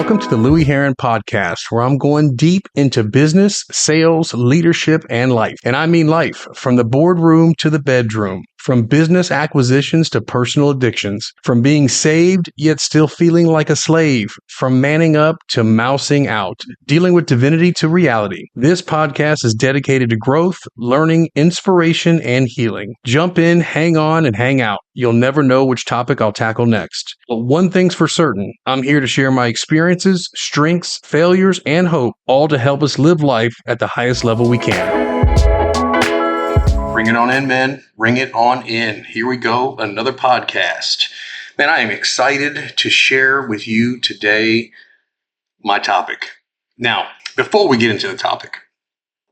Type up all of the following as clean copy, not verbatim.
Welcome to the Louie Herron Podcast, where I'm going deep into business, sales, leadership, and life. And I mean life, from the boardroom to the bedroom, from business acquisitions to personal addictions, from being saved yet still feeling like a slave, from manning up to mousing out, dealing with divinity to reality. This podcast is dedicated to growth, learning, inspiration, and healing. Jump in, hang on, and hang out. You'll never know which topic I'll tackle next. But one thing's for certain, I'm here to share my experiences, strengths, failures, and hope, all to help us live life at the highest level we can. Bring it on in, men. Bring it on in. Here we go. Another podcast. Man, I am excited to share with you today my topic. Now, before we get into the topic,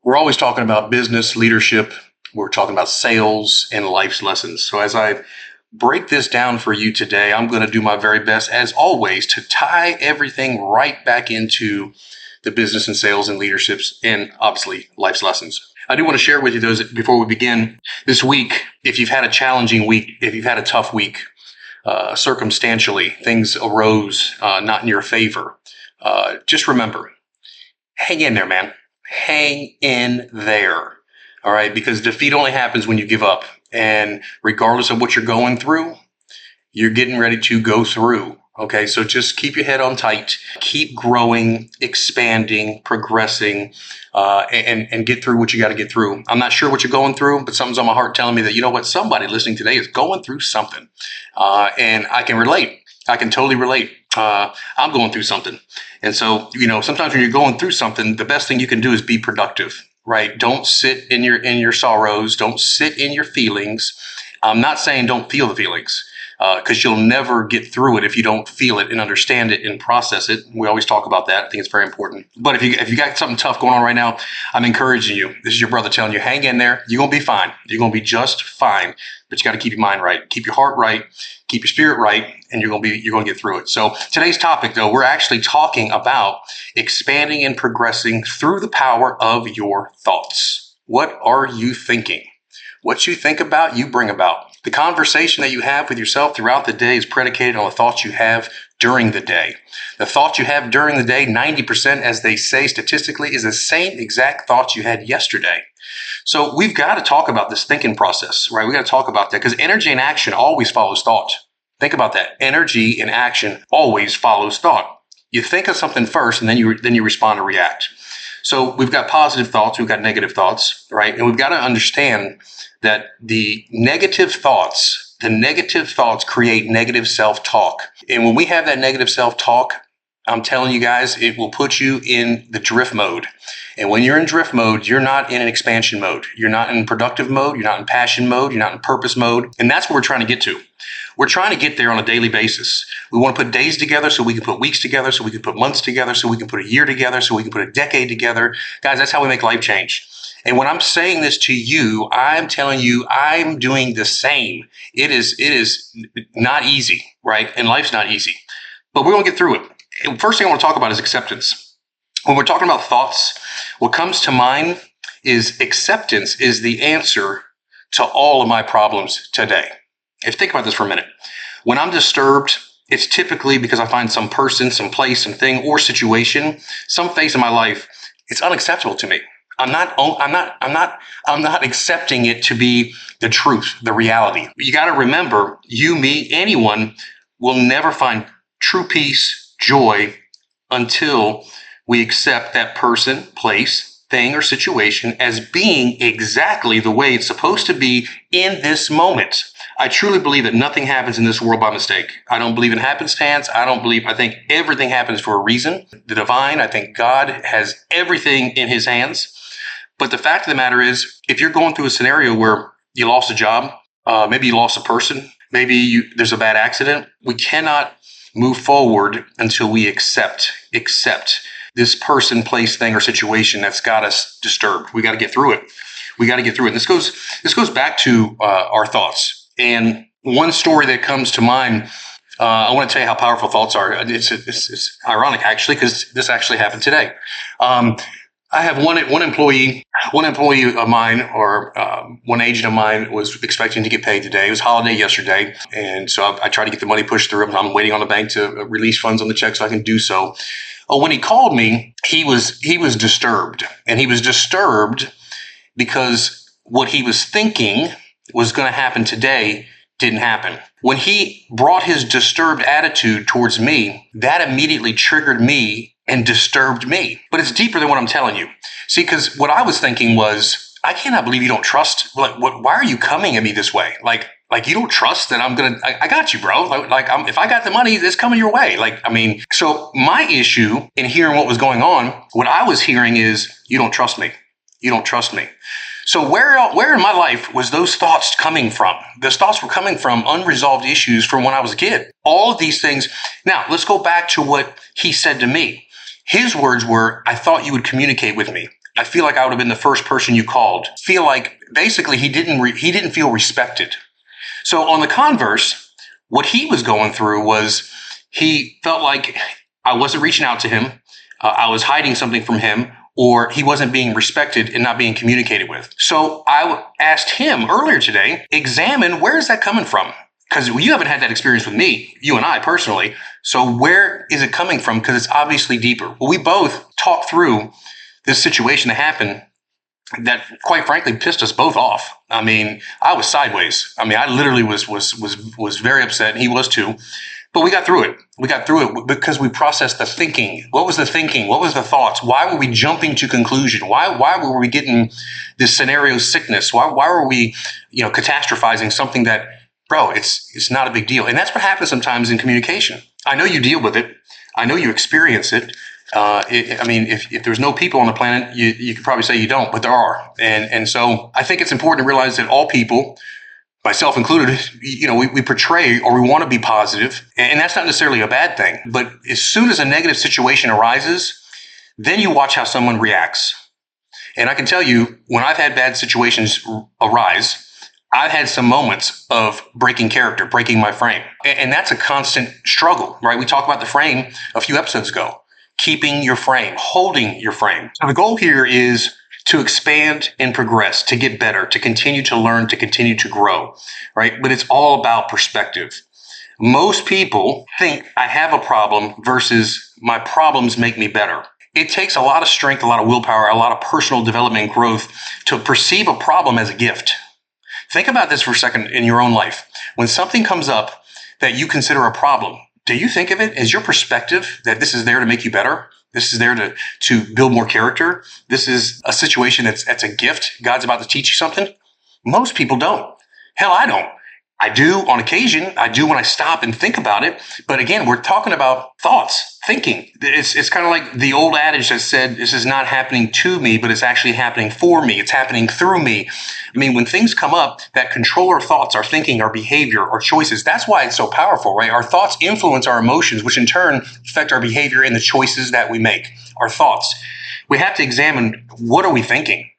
we're always talking about business, leadership. We're talking about sales and life's lessons. So as I break this down for you today, I'm going to do my very best, as always, to tie everything right back into the business and sales and leaderships and obviously life's lessons. I do want to share with you those before we begin this week. If you've had a challenging week, if you've had a tough week, circumstantially, things arose not in your favor, just remember, hang in there, man. Hang in there. All right, because defeat only happens when you give up. And regardless of what you're going through, you're getting ready to go through. Okay, so just keep your head on tight, keep growing, expanding, progressing, and get through what you got to get through. I'm not sure what you're going through, but something's on my heart telling me that, you know what, somebody listening today is going through something. And I can relate. I can totally relate. I'm going through something. And so, sometimes when you're going through something, the best thing you can do is be productive. Right? Don't sit in your sorrows. Don't sit in your feelings. I'm not saying don't feel the feelings, because you'll never get through it if you don't feel it and understand it and process it. We always talk about that. I think it's very important. But if you got something tough going on right now, I'm encouraging you. This is your brother telling you, hang in there. You're going to be fine. You're going to be just fine. But you got to keep your mind right, keep your heart right, keep your spirit right, and you're going to get through it. So today's topic, though, we're actually talking about expanding and progressing through the power of your thoughts. What are you thinking? What you think about, you bring about. The conversation that you have with yourself throughout the day is predicated on the thoughts you have during the day. The thoughts you have during the day, 90%, as they say statistically, is the same exact thoughts you had yesterday. So we've got to talk about this thinking process, right? We got to talk about that because energy and action always follows thought. Think about that. Energy and action always follows thought. You think of something first, and then you respond or react. So we've got positive thoughts, we've got negative thoughts, right? And we've got to understand that the negative thoughts create negative self-talk. And when we have that negative self-talk, I'm telling you guys, it will put you in the drift mode. And when you're in drift mode, you're not in an expansion mode. You're not in productive mode. You're not in passion mode. You're not in purpose mode. And that's what we're trying to get to. We're trying to get there on a daily basis. We want to put days together so we can put weeks together, so we can put months together, so we can put a year together, so we can put a decade together. Guys, that's how we make life change. And when I'm saying this to you, I'm telling you I'm doing the same. It is not easy, right? And life's not easy. But we're going to get through it. And first thing I want to talk about is acceptance. When we're talking about thoughts, what comes to mind is acceptance is the answer to all of my problems today. If you think about this for a minute, when I'm disturbed, it's typically because I find some person, some place, some thing, or situation, some phase of my life, it's unacceptable to me. I'm not accepting it to be the truth, the reality. You got to remember, you, me, anyone will never find true peace, joy until we accept that person, place, thing, or situation as being exactly the way it's supposed to be in this moment. I truly believe that nothing happens in this world by mistake. I don't believe in happenstance. I think everything happens for a reason. The divine, I think God has everything in his hands. But the fact of the matter is, if you're going through a scenario where you lost a job, maybe you lost a person, maybe there's a bad accident, we cannot move forward until we accept this person, place, thing, or situation that's got us disturbed. We got to get through it. And this goes back to our thoughts. And one story that comes to mind, I want to tell you how powerful thoughts are. It's ironic, actually, because this actually happened today. I have one employee of mine, or one agent of mine, was expecting to get paid today. It was holiday yesterday, and so I tried to get the money pushed through. I'm waiting on the bank to release funds on the check so I can do so. When he called me, he was disturbed, and he was disturbed because what he was thinking was going to happen today didn't happen. When he brought his disturbed attitude towards me, that immediately triggered me and disturbed me. But it's deeper than what I'm telling you. See, because what I was thinking was, I cannot believe you don't trust. Why are you coming at me this way? Like you don't trust that I'm gonna. I got you, bro. If I got the money, it's coming your way. So my issue in hearing what was going on, what I was hearing is, you don't trust me. You don't trust me. So where in my life was those thoughts coming from? Those thoughts were coming from unresolved issues from when I was a kid. All of these things. Now, let's go back to what he said to me. His words were, I thought you would communicate with me. I feel like I would have been the first person you called. Feel like basically he didn't feel respected. So on the converse, what he was going through was he felt like I wasn't reaching out to him. I was hiding something from him, or he wasn't being respected and not being communicated with. So I asked him earlier today, examine where is that coming from? Because you haven't had that experience with me, you and I personally. So where is it coming from? Because it's obviously deeper. Well, we both talked through this situation that happened that, quite frankly, pissed us both off. I mean, I was sideways. I mean, I literally was very upset, and he was too. But we got through it. We got through it because we processed the thinking. What was the thinking? What was the thoughts? Why were we jumping to conclusion? Why were we getting this scenario sickness? Why were we, catastrophizing something that, bro, it's not a big deal. And that's what happens sometimes in communication. I know you deal with it. I know you experience it. If there's no people on the planet, you could probably say you don't, but there are. And so I think it's important to realize that all people, myself included, we portray, or we want to be positive, and that's not necessarily a bad thing. But as soon as a negative situation arises, then you watch how someone reacts. And I can tell you, when I've had bad situations arise, I've had some moments of breaking character, breaking my frame. And that's a constant struggle, right? We talked about the frame a few episodes ago. Keeping your frame, holding your frame. So the goal here is to expand and progress, to get better, to continue to learn, to continue to grow, right? But it's all about perspective. Most people think I have a problem versus my problems make me better. It takes a lot of strength, a lot of willpower, a lot of personal development and growth to perceive a problem as a gift. Think about this for a second in your own life. When something comes up that you consider a problem, do you think of it as your perspective, that this is there to make you better? This is there to build more character? This is a situation that's a gift. God's about to teach you something? Most people don't. Hell, I don't. I do on occasion. I do when I stop and think about it. But again, we're talking about thoughts, thinking. It's kind of like the old adage that said, this is not happening to me, but it's actually happening for me. It's happening through me. I mean, when things come up that control our thoughts, our thinking, our behavior, our choices, that's why it's so powerful, right? Our thoughts influence our emotions, which in turn affect our behavior and the choices that we make. Our thoughts. We have to examine, what are we thinking?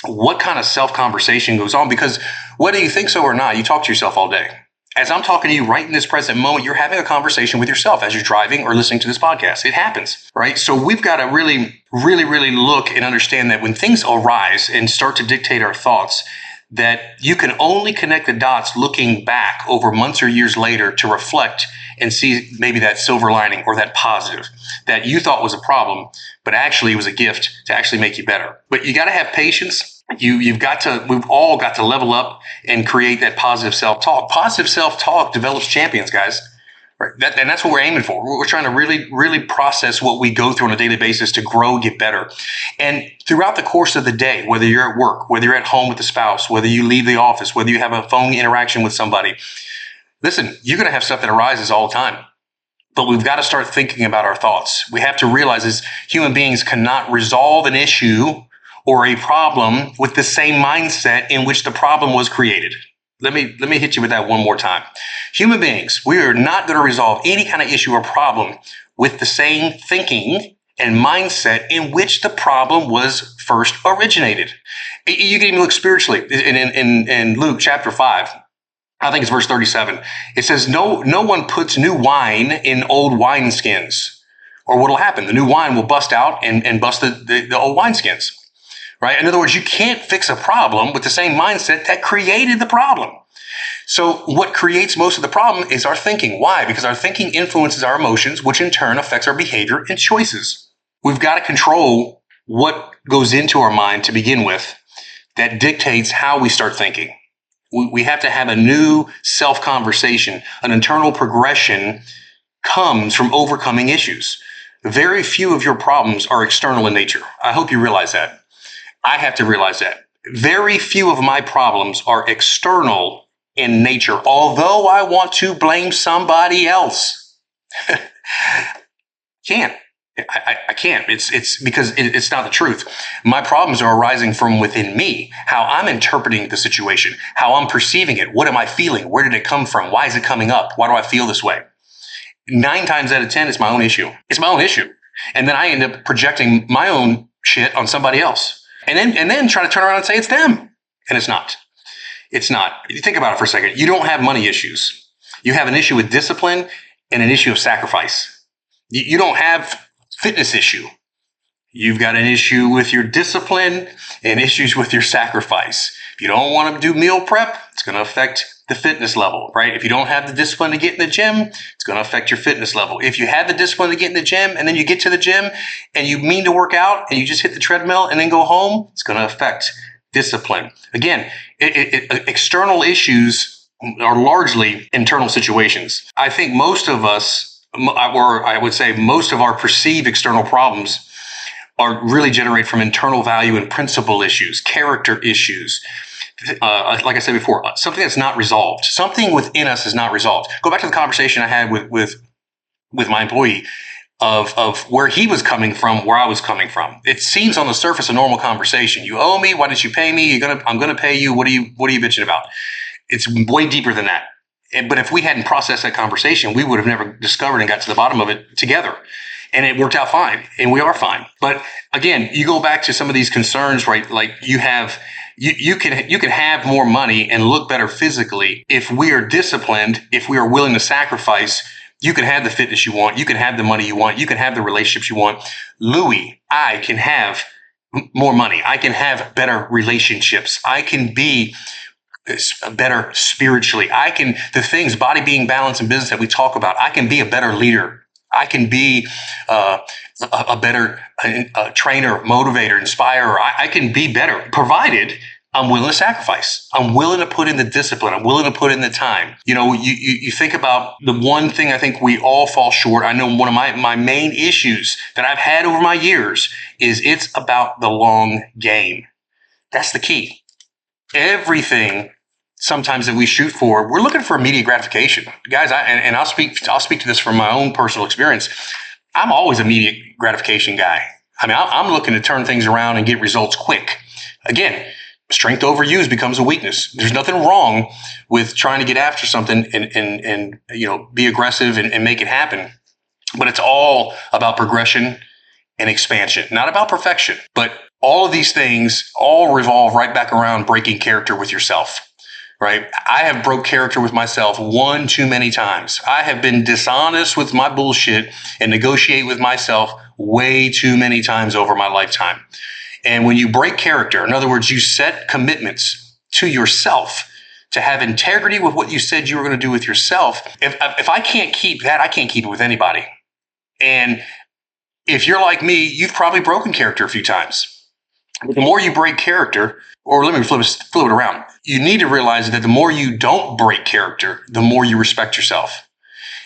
What kind of self-conversation goes on? Because whether you think so or not, you talk to yourself all day. As I'm talking to you right in this present moment, you're having a conversation with yourself as you're driving or listening to this podcast. It happens, right? So we've got to really, really, really look and understand that when things arise and start to dictate our thoughts, that you can only connect the dots looking back over months or years later to reflect and see maybe that silver lining or that positive that you thought was a problem, but actually it was a gift to actually make you better. But you got to have patience. We've all got to level up and create that positive self-talk. Positive self-talk develops champions, guys. Right? And that's what we're aiming for. We're trying to really, really process what we go through on a daily basis to grow, get better. And throughout the course of the day, whether you're at work, whether you're at home with a spouse, whether you leave the office, whether you have a phone interaction with somebody, listen, you're going to have stuff that arises all the time. But we've got to start thinking about our thoughts. We have to realize as human beings cannot resolve an issue or a problem with the same mindset in which the problem was created. Let me hit you with that one more time. Human beings, we are not going to resolve any kind of issue or problem with the same thinking and mindset in which the problem was first originated. You can even look spiritually in Luke chapter 5. I think it's verse 37. It says, no one puts new wine in old wineskins. Or what'll happen? The new wine will bust out and bust the old wineskins, right? In other words, you can't fix a problem with the same mindset that created the problem. So what creates most of the problem is our thinking. Why? Because our thinking influences our emotions, which in turn affects our behavior and choices. We've got to control what goes into our mind to begin with that dictates how we start thinking. We have to have a new self-conversation. An internal progression comes from overcoming issues. Very few of your problems are external in nature. I hope you realize that. I have to realize that. Very few of my problems are external in nature, although I want to blame somebody else. Can't. I can't. It's because it's not the truth. My problems are arising from within me, how I'm interpreting the situation, how I'm perceiving it. What am I feeling? Where did it come from? Why is it coming up? Why do I feel this way? 9 times out of 10, it's my own issue. It's my own issue. And then I end up projecting my own shit on somebody else. And then try to turn around and say it's them. And it's not. It's not. You think about it for a second. You don't have money issues. You have an issue with discipline and an issue of sacrifice. You don't have fitness issue. You've got an issue with your discipline and issues with your sacrifice. If you don't want to do meal prep, it's going to affect the fitness level, right? If you don't have the discipline to get in the gym, it's going to affect your fitness level. If you have the discipline to get in the gym and then you get to the gym and you mean to work out and you just hit the treadmill and then go home, it's going to affect discipline. Again, external issues are largely internal situations. I think most of us, or I would say most of our perceived external problems are really generate from internal value and principle issues, character issues. Like I said before, something that's not resolved. Something within us is not resolved. Go back to the conversation I had with my employee of where he was coming from, where I was coming from. It seems on the surface a normal conversation. You owe me. Why didn't you pay me? I'm gonna pay you. What are you bitching about? It's way deeper than that. But if we hadn't processed that conversation, we would have never discovered and got to the bottom of it together. And it worked out fine. And we are fine. But again, you go back to some of these concerns, right? Like you can have more money and look better physically if we are disciplined, if we are willing to sacrifice. You can have the fitness you want. You can have the money you want. You can have the relationships you want. Louie, I can have more money. I can have better relationships. I can be better spiritually. The things, body, being, balance, and business that we talk about, I can be a better leader. I can be a better trainer, motivator, inspirer. I can be better, provided I'm willing to sacrifice. I'm willing to put in the discipline. I'm willing to put in the time. You know, you think about the one thing I think we all fall short. I know one of my main issues that I've had over my years is it's about the long game. That's the key. Everything sometimes that we shoot for, we're looking for immediate gratification. Guys, I'll speak to this from my own personal experience. I'm always an immediate gratification guy. I mean, I'm looking to turn things around and get results quick. Again, strength overused becomes a weakness. There's nothing wrong with trying to get after something and you know, be aggressive and make it happen. But it's all about progression and expansion, not about perfection. But all of these things all revolve right back around breaking character with yourself. Right? I have broke character with myself one too many times. I have been dishonest with my bullshit and negotiate with myself way too many times over my lifetime. And when you break character, in other words, you set commitments to yourself to have integrity with what you said you were going to do with yourself. If I can't keep that, I can't keep it with anybody. And if you're like me, you've probably broken character a few times. But the more you break character, or let me flip it around, you need to realize that the more you don't break character, the more you respect yourself.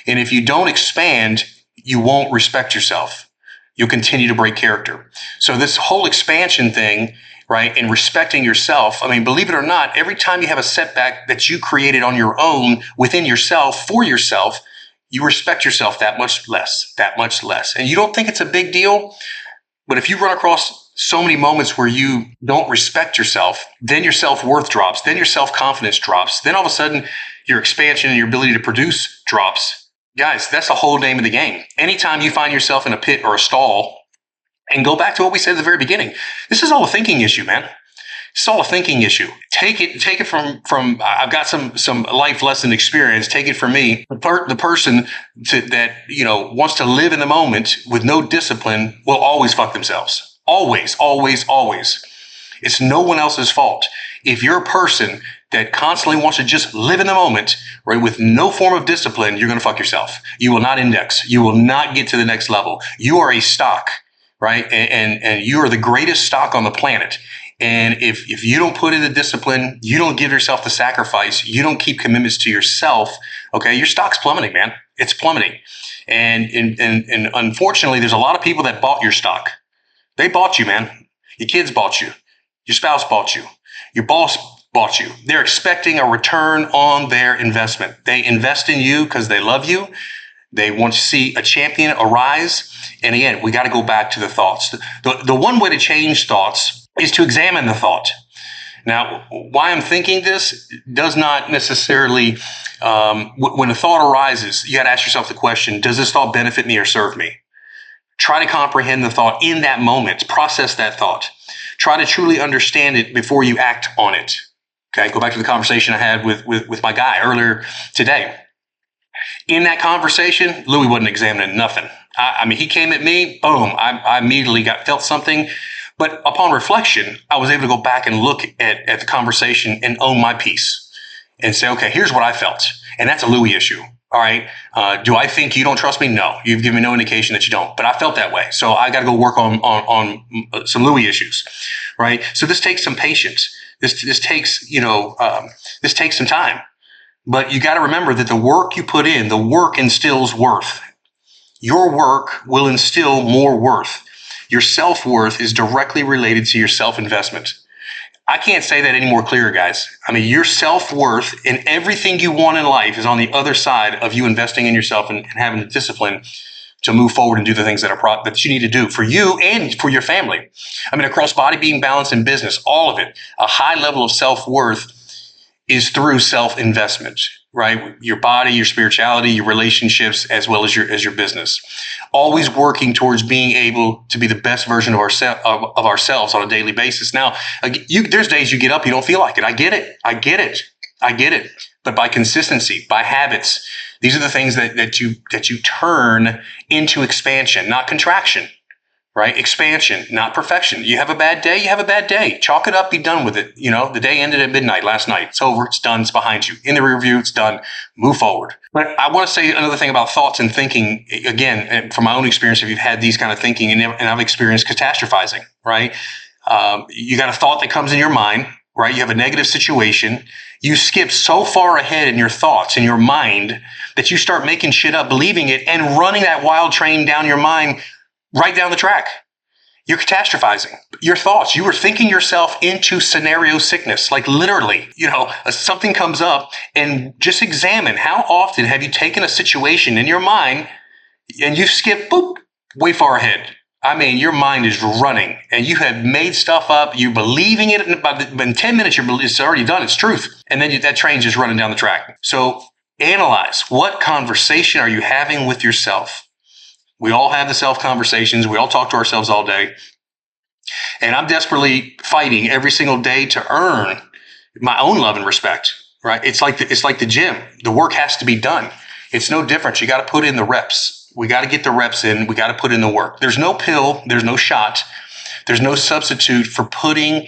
And if you don't expand, you won't respect yourself. You'll continue to break character. So this whole expansion thing, right, and respecting yourself, I mean, believe it or not, every time you have a setback that you created on your own, within yourself, for yourself, you respect yourself that much less. And you don't think it's a big deal, but if you run across so many moments where you don't respect yourself, then your self-worth drops, then your self-confidence drops, then all of a sudden your expansion and your ability to produce drops. Guys, that's the whole name of the game. Anytime you find yourself in a pit or a stall, and go back to what we said at the very beginning, this is all a thinking issue, man. It's all a thinking issue. Take it from. I've got some life lesson experience. Take it from me. The person that wants to live in the moment with no discipline will always fuck themselves. Always, always, always. It's no one else's fault. If you're a person that constantly wants to just live in the moment, right, with no form of discipline, you're going to fuck yourself. You will not index. You will not get to the next level. You are a stock, right? And you are the greatest stock on the planet. And if you don't put in the discipline, you don't give yourself the sacrifice, you don't keep commitments to yourself, okay, your stock's plummeting, man. It's plummeting. And unfortunately, there's a lot of people that bought your stock. They bought you, man. Your kids bought you. Your spouse bought you. Your boss bought you. They're expecting a return on their investment. They invest in you because they love you. They want to see a champion arise. And again, we got to go back to the thoughts. The one way to change thoughts is to examine the thought. Now, why I'm thinking this does not necessarily, when a thought arises, you got to ask yourself the question, does this thought benefit me or serve me? Try to comprehend the thought in that moment. Process that thought. Try to truly understand it before you act on it. Okay, go back to the conversation I had with my guy earlier today. In that conversation, Louie wasn't examining nothing. I mean, he came at me, boom, I immediately felt something. But upon reflection, I was able to go back and look at the conversation and own my piece and say, okay, here's what I felt. And that's a Louie issue. All right. Do I think you don't trust me? No, you've given me no indication that you don't, but I felt that way. So I got to go work on some Louie issues. Right. So this takes some patience. This takes, this takes some time, but you got to remember that the work you put in, the work instills worth. Your work will instill more worth. Your self-worth is directly related to your self-investment. I can't say that any more clear, guys. I mean, your self-worth and everything you want in life is on the other side of you investing in yourself and having the discipline to move forward and do the things that you need to do for you and for your family. I mean, across body, being, balance, and business, all of it, a high level of self-worth is through self-investment, right? Your body, your spirituality, your relationships, as well as your business. Always working towards being able to be the best version of ourselves on a daily basis. Now, there's days you get up, you don't feel like it. I get it. But by consistency, by habits, these are the things that you turn into expansion, not contraction. Right? Expansion, not perfection. You have a bad day. Chalk it up, be done with it. The day ended at midnight last night. It's over. It's done. It's behind you. In the rear view, it's done. Move forward. But I want to say another thing about thoughts and thinking. Again, from my own experience, if you've had these kind of thinking, and I've experienced catastrophizing, right? You got a thought that comes in your mind, right? You have a negative situation. You skip so far ahead in your thoughts, in your mind, that you start making shit up, believing it, and running that wild train down your mind right down the track. You're catastrophizing your thoughts. You are thinking yourself into scenario sickness, like literally, something comes up, and just examine how often have you taken a situation in your mind and you skip way far ahead. I mean, your mind is running and you have made stuff up. You're believing it. In 10 minutes, it's already done. It's truth. And then that train's just running down the track. So analyze, what conversation are you having with yourself? We all have the self-conversations. We all talk to ourselves all day. And I'm desperately fighting every single day to earn my own love and respect, right? It's like the gym. The work has to be done. It's no different. You got to put in the reps. We got to get the reps in. We got to put in the work. There's no pill. There's no shot. There's no substitute for putting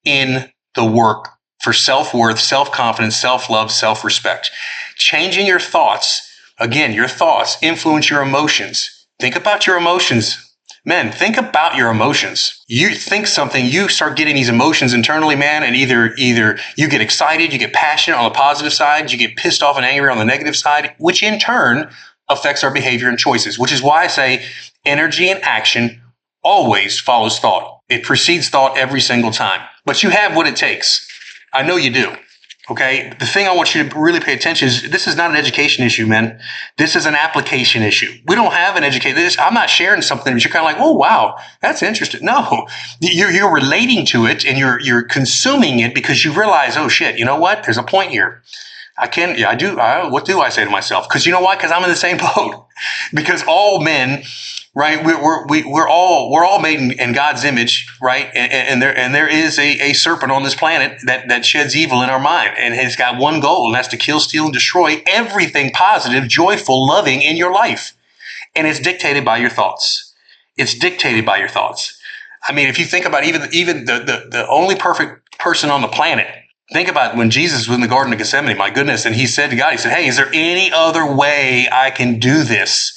in the work for self-worth, self-confidence, self-love, self-respect. Changing your thoughts. Again, your thoughts influence your emotions. Think about your emotions. Men, think about your emotions. You think something, you start getting these emotions internally, man, and either you get excited, you get passionate on the positive side, you get pissed off and angry on the negative side, which in turn affects our behavior and choices, which is why I say energy and action always follows thought. It precedes thought every single time. But you have what it takes. I know you do. Okay, the thing I want you to really pay attention is this is not an education issue, man. This is an application issue. We don't have an education. I'm not sharing something that you're kind of like, oh, wow, that's interesting. No, you're relating to it and you're consuming it because you realize, oh, shit, you know what? There's a point here. I do. What do I say to myself? Because you know what? Because I'm in the same boat. Because all men right? We're all made in God's image, right? And there is a serpent on this planet that sheds evil in our mind, and has got one goal, and that's to kill, steal, and destroy everything positive, joyful, loving in your life. And it's dictated by your thoughts. It's dictated by your thoughts. I mean, if you think about even the only perfect person on the planet, think about when Jesus was in the Garden of Gethsemane, my goodness, and he said to God, he said, hey, is there any other way I can do this?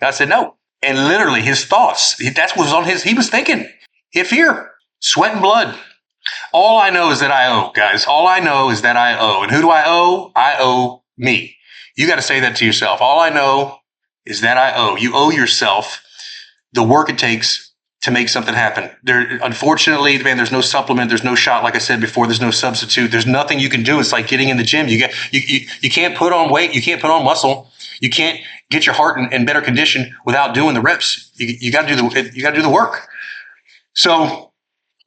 God said, no. And literally his thoughts, that's what was on he was thinking. He had fear, sweat and blood. All I know is that I owe, guys. All I know is that I owe. And who do I owe? I owe me. You got to say that to yourself. All I know is that I owe. You owe yourself the work it takes to make something happen. Unfortunately, man, there's no supplement. There's no shot. Like I said before, there's no substitute. There's nothing you can do. It's like getting in the gym. You can't put on weight. You can't put on muscle. You can't get your heart in better condition without doing the reps. You got to do the work. So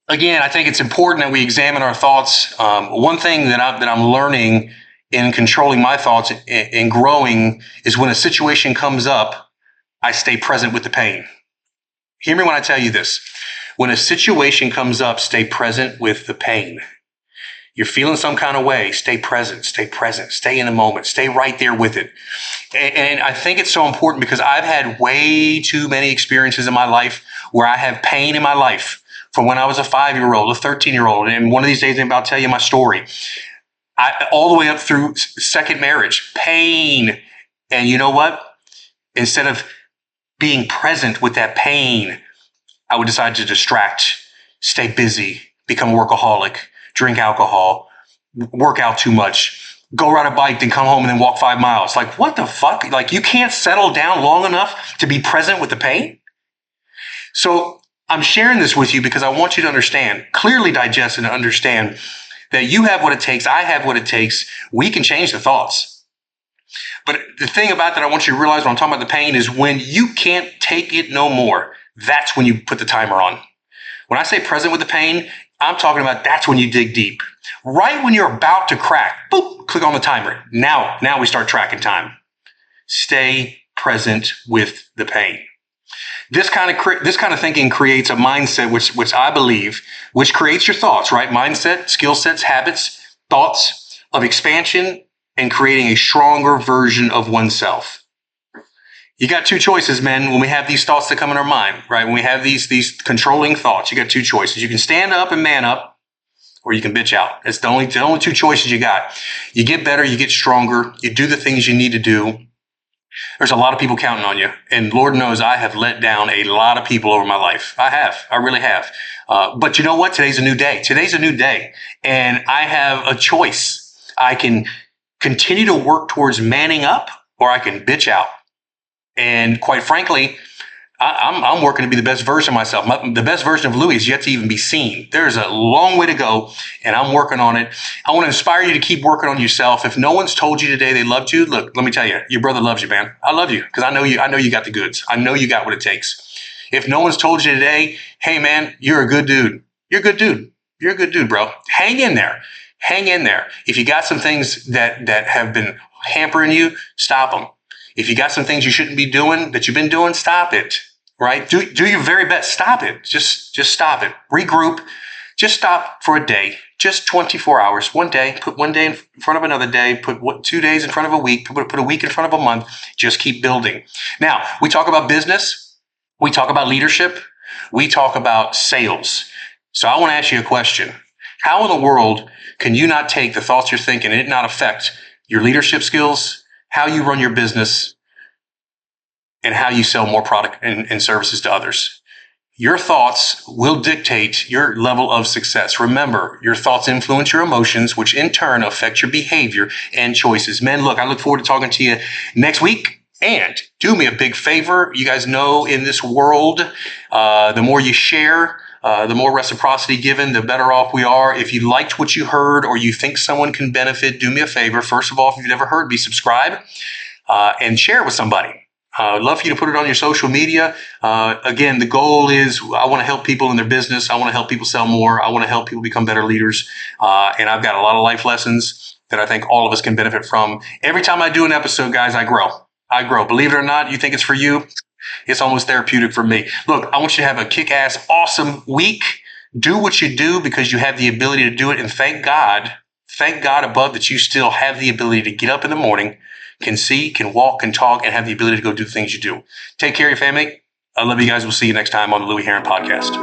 again, I think it's important that we examine our thoughts. One thing that I'm learning in controlling my thoughts and growing is when a situation comes up, I stay present with the pain. Hear me when I tell you this. When a situation comes up, stay present with the pain. You're feeling some kind of way, stay present, stay in the moment, stay right there with it. And I think it's so important because I've had way too many experiences in my life where I have pain in my life from when I was a 5-year-old, a 13-year-old. And one of these days, I'll tell you my story. All the way up through second marriage, pain. And you know what? Instead of being present with that pain, I would decide to distract, stay busy, become a workaholic, drink alcohol, work out too much, go ride a bike, then come home and then walk 5 miles. Like, what the fuck? Like, you can't settle down long enough to be present with the pain? So I'm sharing this with you because I want you to understand, clearly digest and understand that you have what it takes. I have what it takes. We can change the thoughts. But the thing about that I want you to realize when I'm talking about the pain is when you can't take it no more, that's when you put the timer on. When I say present with the pain, I'm talking about that's when you dig deep. Right when you're about to crack, boop, click on the timer. Now we start tracking time. Stay present with the pain. This kind of thinking creates a mindset, which I believe, which creates your thoughts, right? Mindset, skill sets, habits, thoughts of expansion, and creating a stronger version of oneself. You got two choices, men, when we have these thoughts that come in our mind, right? When we have these controlling thoughts, you got two choices. You can stand up and man up, or you can bitch out. It's the only two choices you got. You get better, you get stronger, you do the things you need to do. There's a lot of people counting on you. And Lord knows I have let down a lot of people over my life. I really have. But you know what? Today's a new day. And I have a choice. I can continue to work towards manning up, or I can bitch out. And quite frankly, I'm working to be the best version of myself. The best version of Louie is yet to even be seen. There's a long way to go, and I'm working on it. I want to inspire you to keep working on yourself. If no one's told you today they loved you, look, let me tell you, your brother loves you, man. I love you because I know you got the goods. I know you got what it takes. If no one's told you today, hey, man, you're a good dude. You're a good dude. You're a good dude, bro. Hang in there. Hang in there. If you got some things that have been hampering you, stop them. If you got some things you shouldn't be doing that you've been doing, stop it, right? Do your very best. Stop it. Just stop it. Regroup. Just stop for a day. Just 24 hours. One day. Put one day in front of another day. Put 2 days in front of a week. Put a week in front of a month. Just keep building. Now, we talk about business. We talk about leadership. We talk about sales. So I want to ask you a question. How in the world can you not take the thoughts you're thinking and it not affect your leadership skills, how you run your business, and how you sell more product and services to others? Your thoughts will dictate your level of success. Remember, your thoughts influence your emotions, which in turn affect your behavior and choices. Men, look, I look forward to talking to you next week. And do me a big favor. You guys know in this world, the more you share, the more reciprocity given, the better off we are. If you liked what you heard or you think someone can benefit, do me a favor. First of all, if you've never heard me, subscribe and share it with somebody. I'd love for you to put it on your social media. Again, the goal is I want to help people in their business. I want to help people sell more. I want to help people become better leaders. And I've got a lot of life lessons that I think all of us can benefit from. Every time I do an episode, guys, I grow. Believe it or not, you think it's for you. It's almost therapeutic for me. Look, I want you to have a kick-ass, awesome week. Do what you do because you have the ability to do it. And thank God above that you still have the ability to get up in the morning, can see, can walk, can talk, and have the ability to go do the things you do. Take care of your family. I love you guys. We'll see you next time on the Louie Herron Podcast.